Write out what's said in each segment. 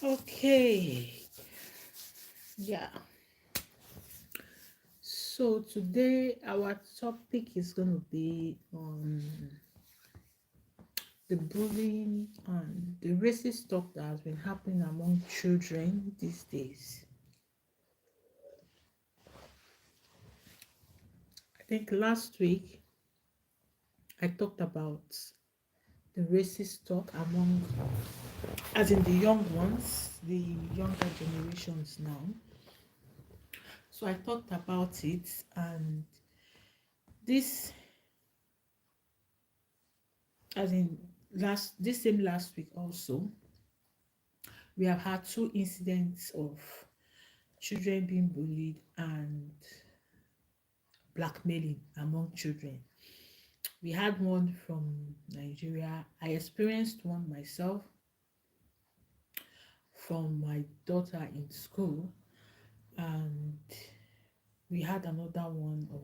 Okay, yeah. So today our topic is going to be on the bullying and the racist talk that has been happening among children these days. I think last week I talked about the racist talk among, as in the young ones, the younger generations now. So I talked about it, and this, as in this same last week also, we have had two incidents of children being bullied and blackmailing among children. We had one from Nigeria. I experienced one myself from my daughter in school, and we had another one of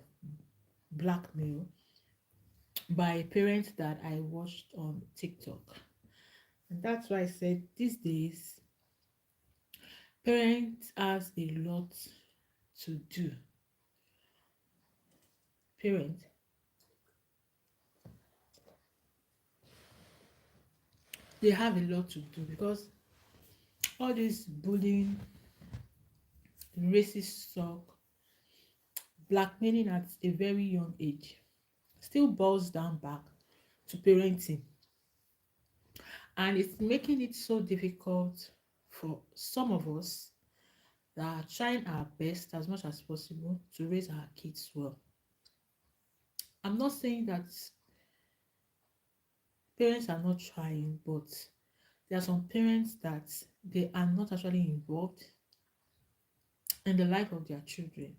blackmail by a parent that I watched on TikTok. And that's why I said these days parents has a lot to do. Parents, they have a lot to do because all this bullying, racist talk, blackmailing at a very young age still boils down back to parenting. And it's making it so difficult for some of us that are trying our best as much as possible to raise our kids well. I'm not saying that parents are not trying, but there are some parents that they are not actually involved in the life of their children.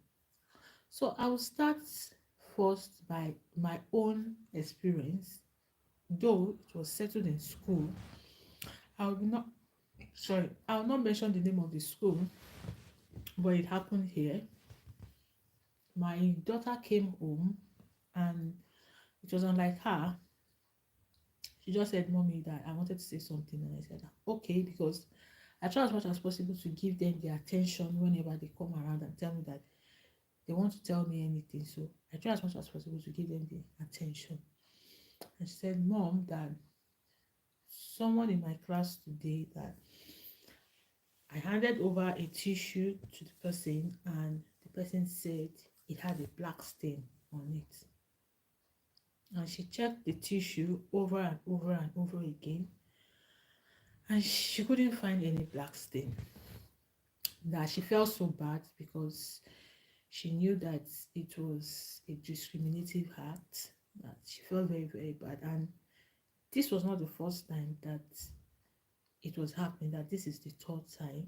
So I will start first by my own experience. Though it was settled in school, I will not I will not mention the name of the school, but it happened here. My daughter came home and it was unlike her. She just said, Mommy, that I wanted to say something. And I said, okay, because I try as much as possible to give them the attention whenever they come around and tell me that they want to tell me anything. So I try as much as possible to give them the attention. And she said, Mom, that someone in my class today, that I handed over a tissue to the person and the person said it had a black stain on it. And she checked the tissue over and over and over again and she couldn't find any black stain. That she felt so bad because she knew that it was a discriminative act, that she felt very, very bad. And this was not the first time that it was happening, that this is the third time.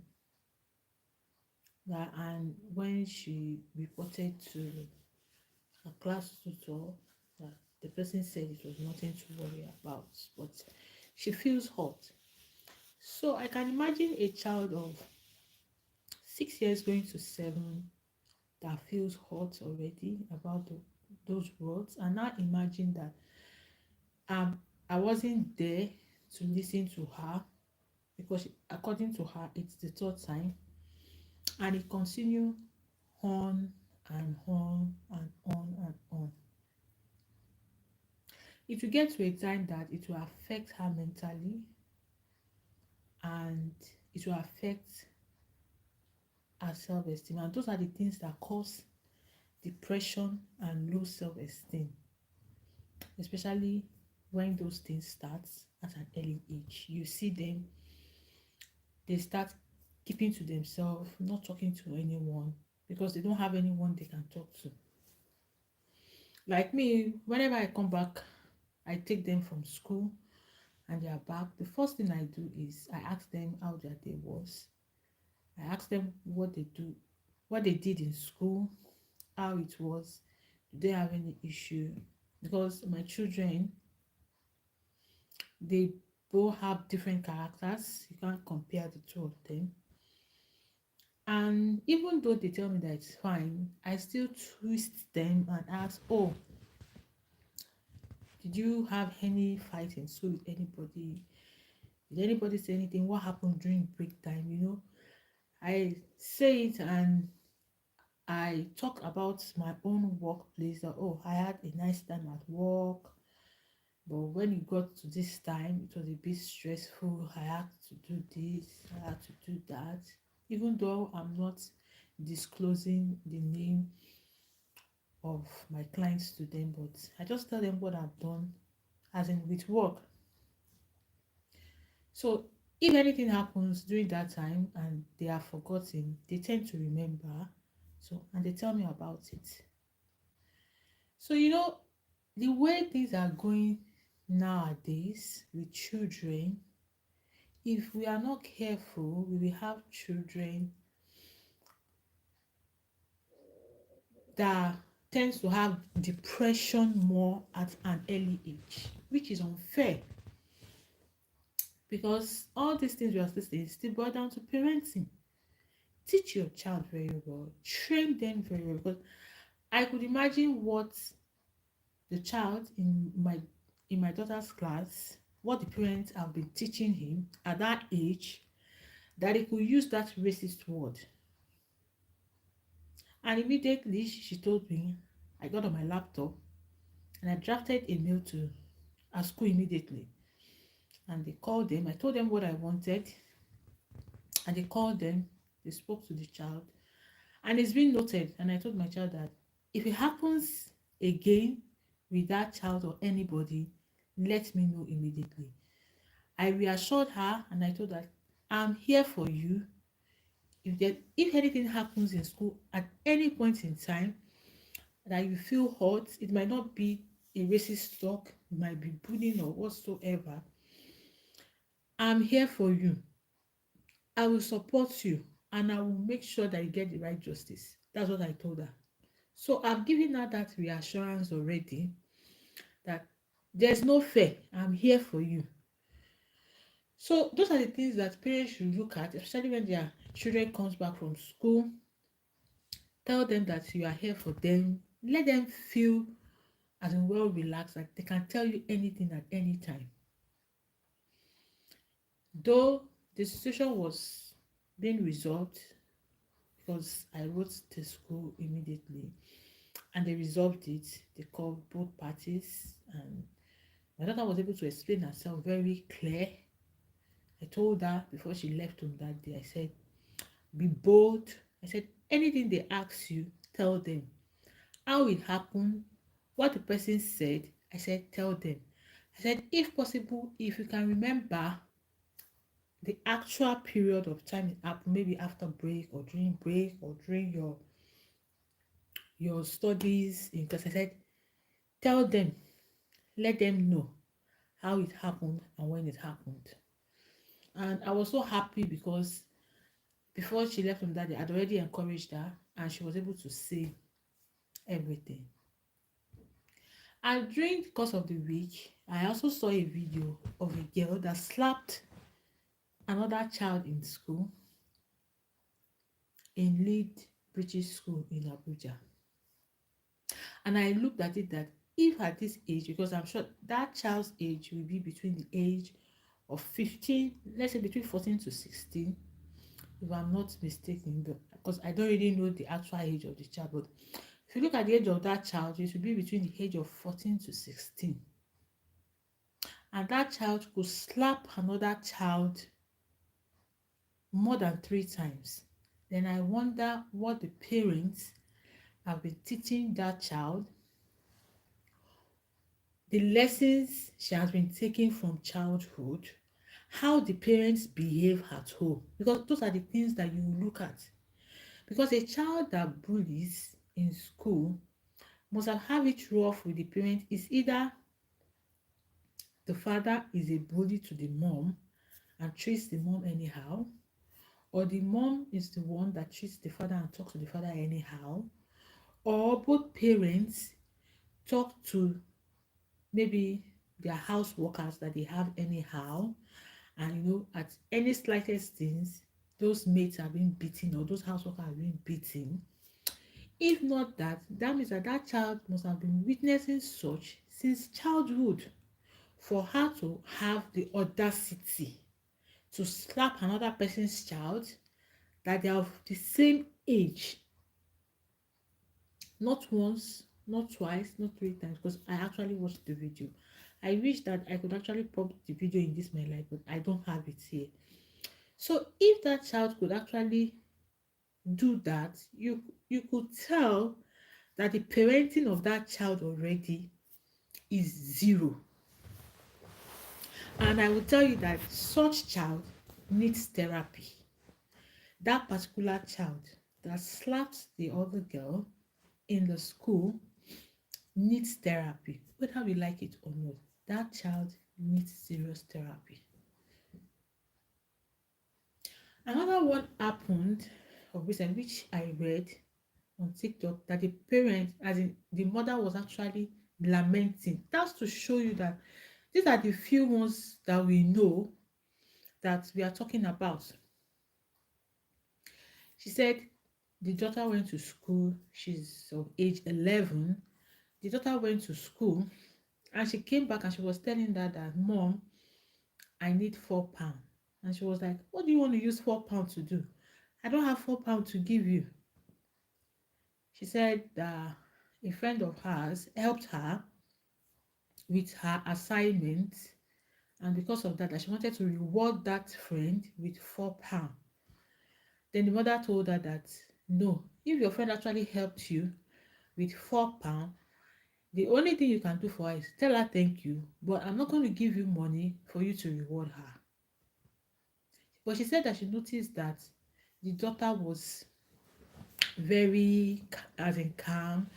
That, and when she reported to her class tutor, that the person said it was nothing to worry about, but she feels hurt. So I can imagine a child of 6 years going to 7 that feels hurt already about those words, and now imagine that I wasn't there to listen to her because according to her it's the third time, and it continued on and on and on and on. It will get to a time that it will affect her mentally, and it will affect her self-esteem, and those are the things that cause depression and low self-esteem, especially when those things start at an early age. You see them, they start keeping to themselves, not talking to anyone because they don't have anyone they can talk to. Like me, whenever I come back, I take them from school and they are back. The first thing I do is I ask them how their day was. I ask them what they do, what they did in school, how it was, do they have any issue? Because my children, they both have different characters. You can't compare the two of them. And even though they tell me that it's fine, I still twist them and ask, oh, Did you have any fight in school with anybody? Did anybody say anything? What happened during break time? I say it and I talk about my own workplace that, oh, I had a nice time at work, but when it got to this time, it was a bit stressful. I had to do this, I had to do that, even though I'm not disclosing the name of my clients to them, but I just tell them what I've done, as in with work. So if anything happens during that time and they are forgotten, they tend to remember. So, and they tell me about it. So, the way things are going nowadays with children, if we are not careful, we will have children that tends to have depression more at an early age, which is unfair because all these things we are saying still boil down to parenting. Teach your child very well, train them very well. Because I could imagine what the child in my daughter's class, what the parents have been teaching him at that age, that he could use that racist word. And immediately she told me, I got on my laptop and I drafted a mail to our school immediately. And they called them. I told them what I wanted, and they called them. They spoke to the child, and it's been noted. And I told my child that if it happens again with that child or anybody, let me know immediately. I reassured her and I told her, I'm here for you. If anything happens in school at any point in time that you feel hurt, it might not be a racist talk, it might be bullying or whatsoever. I'm here for you. I will support you and I will make sure that you get the right justice. That's what I told her. So I've given her that reassurance already that there's no fear. I'm here for you. So those are the things that parents should look at, especially when their children comes back from school. Tell them that you are here for them. Let them feel as in well relaxed, like they can tell you anything at any time. Though the situation was being resolved because I wrote the school immediately and they resolved it. They called both parties and my daughter was able to explain herself very clear. I told her before she left home that day, I said, be bold. I said, anything they ask you, tell them. How it happened, what the person said, I said, tell them. I said, if possible, if you can remember the actual period of time it happened, maybe after break or during your studies in class, I said, tell them, let them know how it happened and when it happened. And I was so happy because before she left from that day, I'd already encouraged her and she was able to say everything. And during the course of the week, I also saw a video of a girl that slapped another child in school in Lead British School in Abuja. And I looked at it that if at this age, because I'm sure that child's age will be between the age of 15, let's say between 14 to 16, if I'm not mistaken, because I don't really know the actual age of the child, but if you look at the age of that child, it should be between the age of 14 to 16. And that child could slap another child more than 3 times. Then I wonder what the parents have been teaching that child, the lessons she has been taking from childhood, how the parents behave at home, because those are the things that you look at. Because a child that bullies in school must have it rough with the parent. Is either the father is a bully to the mom and treats the mom anyhow, or the mom is the one that treats the father and talks to the father anyhow, or both parents talk to maybe their house workers that they have anyhow, and at any slightest things those mates are being beaten or those house workers are being beaten. If not that, that means that that child must have been witnessing such since childhood for her to have the audacity to slap another person's child that they are of the same age, not once, not twice, not three times, because I actually watched the video. I wish that I could actually pop the video in this my life, but I don't have it here. So if that child could actually do that, you could tell that the parenting of that child already is zero. And I will tell you that such child needs therapy. That particular child that slaps the other girl in the school needs therapy, whether we like it or not. That child needs serious therapy. Another one happened of recent, which I read on TikTok, that the parent, as in the mother, was actually lamenting. That's to show you that these are the few ones that we know that we are talking about. She said the daughter went to school, she's of age 11. The daughter went to school and she came back and she was telling that mom, I need £4. And she was like, what do you want to use £4 to do? I don't have £4 to give you. She said that a friend of hers helped her with her assignment, and because of that she wanted to reward that friend with £4. Then the mother told her that no, if your friend actually helped you with £4, the only thing you can do for her is tell her thank you, but I'm not going to give you money for you to reward her. But she said that she noticed that the daughter was very, as in, calm.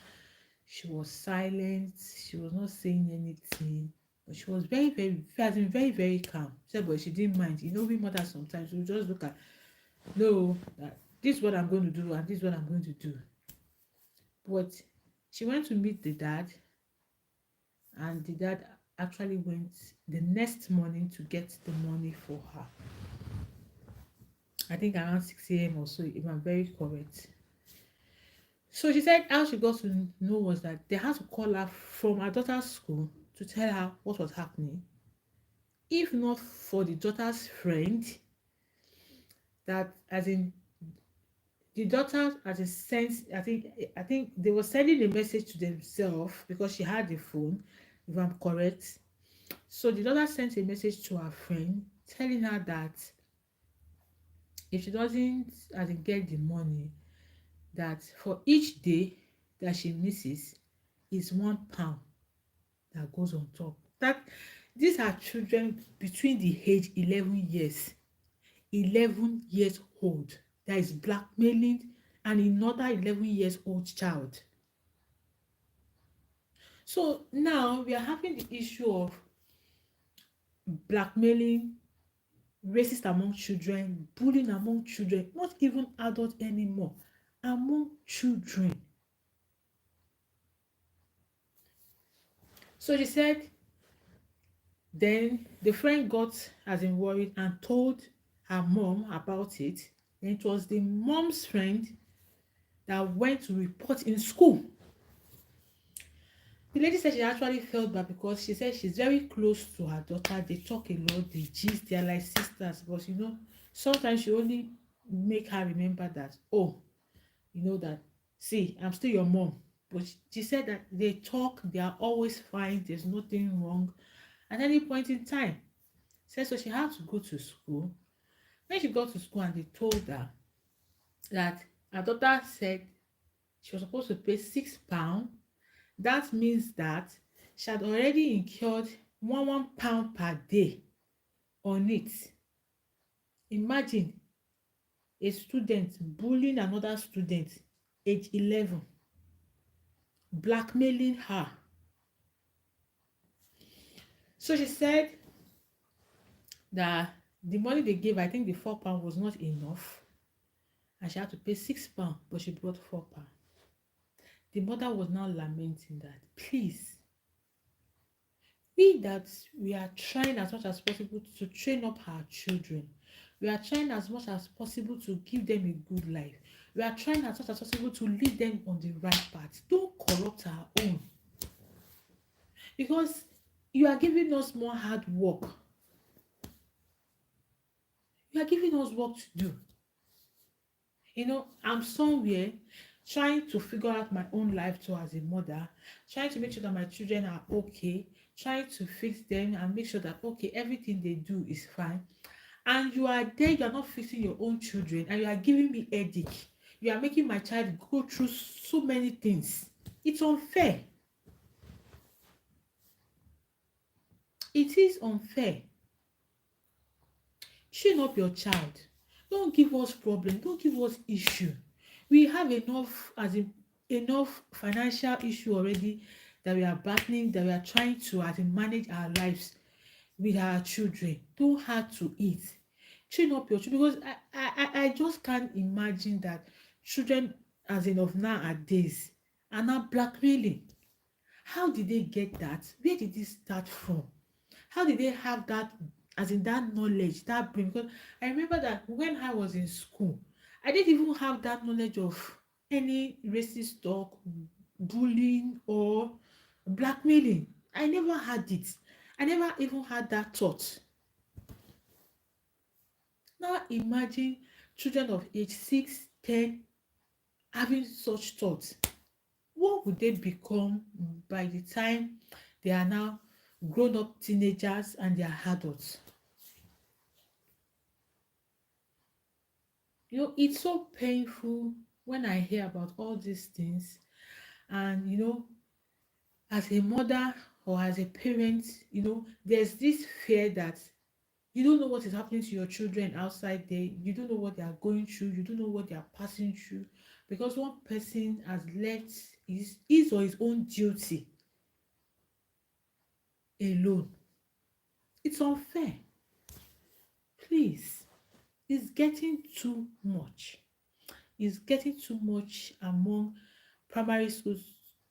She was silent. She was not saying anything. But she was very, very, as in, very, very calm. She said, but she didn't mind. You know, we mothers sometimes we just look at, no, that this is what I'm going to do and this is what I'm going to do. But she went to meet the dad, and the dad actually went the next morning to get the money for her. I think around 6 a.m. or so, if I'm very correct. So she said how she got to know was that they had to call her from her daughter's school to tell her what was happening. If not for the daughter's friend, that, as in, the daughter, as a sense, I think they were sending a message to themselves because she had the phone, if I'm correct. So the daughter sent a message to her friend telling her that if she doesn't, as in, get the money, that for each day that she misses is £1 that goes on top. That these are children between the age 11 years old, that is blackmailing another 11 years old child. So now we are having the issue of blackmailing, racist among children, bullying among children, not even adults anymore, among children. So she said then the friend got, as in, worried and told her mom about it. Then it was the mom's friend that went to report in school. The lady said she actually felt bad because she said she's very close to her daughter. They talk a lot, they gist, they're like sisters. But sometimes she only make her remember that, oh, that, see, I'm still your mom. But she said that they talk, they are always fine, there's nothing wrong at any point in time. So she had to go to school. When she got to school and they told her that her daughter said she was supposed to pay £6, that means that she had already incurred £1 per day on it. Imagine a student bullying another student, age 11, blackmailing her. So she said that the money they gave, I think the £4 was not enough, and she had to pay £6, but she brought £4. The mother was now lamenting that, please, we are trying as much as possible to train up our children. We are trying as much as possible to give them a good life. We are trying as much as possible to lead them on the right path. Don't corrupt our own, because you are giving us more hard work. You are giving us work to do. I'm somewhere trying to figure out my own life too as a mother, trying to make sure that my children are okay, trying to fix them and make sure that okay, everything they do is fine. And you are there, you are not fixing your own children, and you are giving me headache. You are making my child go through so many things. It's unfair. It is unfair. Train up your child. Don't give us problem, don't give us issue. We have enough, as in enough financial issue already, that we are battling, that we are trying to as in manage our lives with our children. Don't add to it. Train up your children, because I just can't imagine that children as in of nowadays are now blackmailing. How did they get that? Where did this start from? How did they have that, as in that knowledge, that brain? Because I remember that when I was in school, I didn't even have that knowledge of any racist talk, bullying, or blackmailing. I never had it. I never even had that thought. Now imagine children of age 6, 10 having such thoughts. What would they become by the time they are now grown up teenagers and they are adults? It's so painful when I hear about all these things. And as a mother or as a parent, there's this fear that you don't know what is happening to your children outside there. You don't know what they are going through. You don't know what they are passing through, because one person has left his or his own duty alone. It's unfair. Please, it's getting too much. It's getting too much among primary school,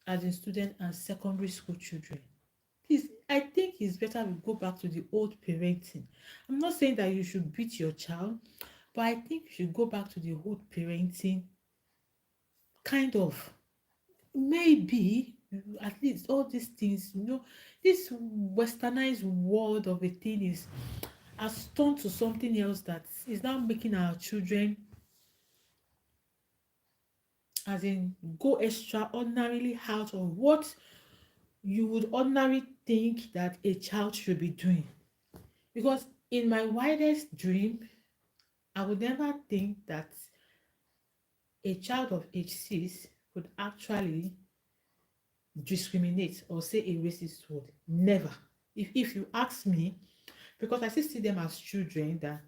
as in students, and secondary school children. Please, I think it's better we go back to the old parenting. I'm not saying that you should beat your child, but I think you should go back to the old parenting, kind of. Maybe at least all these things, this westernized world of a thing has turned to something else that is now making our children, as in, go extraordinarily out of what you would ordinarily think that a child should be doing. Because in my wildest dream, I would never think that a child of age 6 could actually discriminate or say a racist word. Never. If you ask me, because I still see them as children, that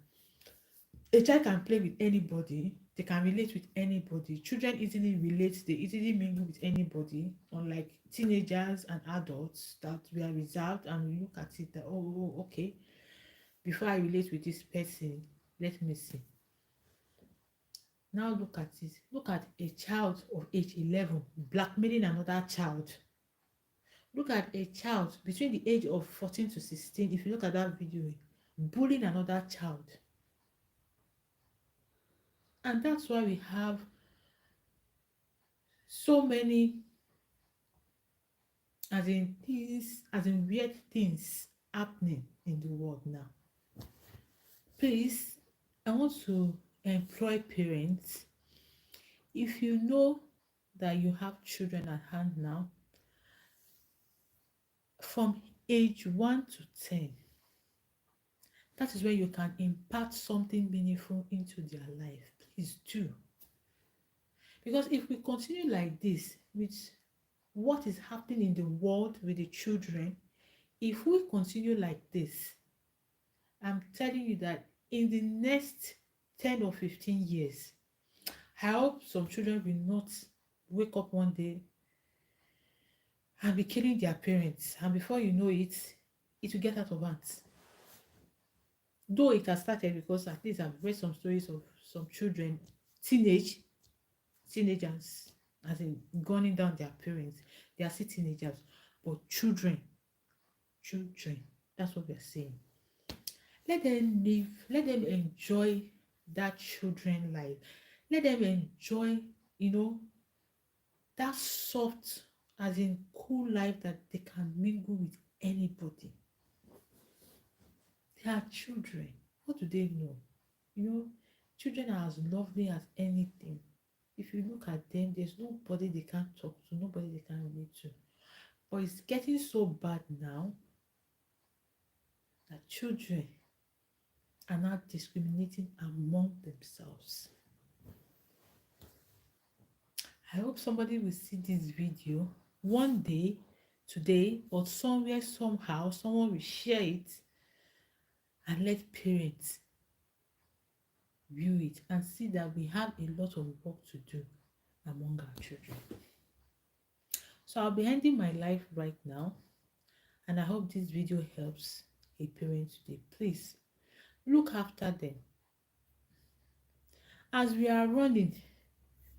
a child can play with anybody, they can relate with anybody. Children easily relate, they easily mingle with anybody, unlike teenagers and adults that we are reserved and we look at it that, okay, before I relate with this person, let me see. Now look at it. Look at a child of age 11 blackmailing another child. Look at a child between the age of 14 to 16, if you look at that video, bullying another child. And that's why we have so many, as in things, as in weird things happening in the world now. Please, I want to employ parents. If you know that you have children at hand now, from age 1 to 10, that is where you can impart something meaningful into their life. Please do. Because if we continue like this with what is happening in the world with the children, if we continue like this, I'm telling you that in the next 10 or 15 years, I hope some children will not wake up one day and be killing their parents. And before you know it, it will get out of hand. Though it has started, because at least I've read some stories of some children, teenagers, as in gunning down their parents. They are still teenagers, but children, that's what we're saying. Let them live, let them enjoy that children life. Let them enjoy, you know, that soft, as in cool life that they can mingle with anybody. They are children. What do they know? You know, children are as lovely as anything. If you look at them, there's nobody they can't talk to, nobody they can relate to. But it's getting so bad now that children are now discriminating among themselves. I hope somebody will see this video one day, today, or somewhere, somehow, someone will share it and let parents view it and see that we have a lot of work to do among our children. So I'll be ending my life right now, and I hope this video helps a parent today. Please look after them as we are running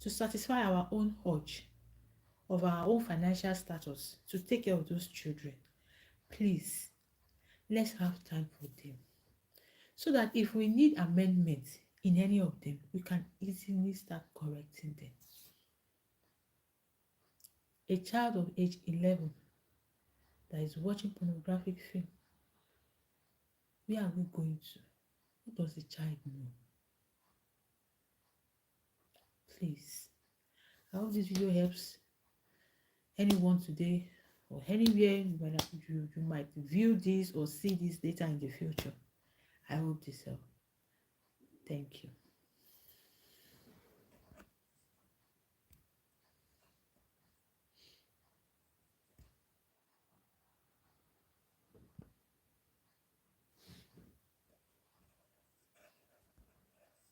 to satisfy our own urge of our own financial status to take care of those children. Please, let's have time for them so that if we need amendment in any of them, we can easily start correcting them. A child of age 11 that is watching pornographic film, where are we going to? What does the child know? Please, I hope this video helps anyone today or anywhere you might view this or see this later in the future. I hope this helps. Thank you.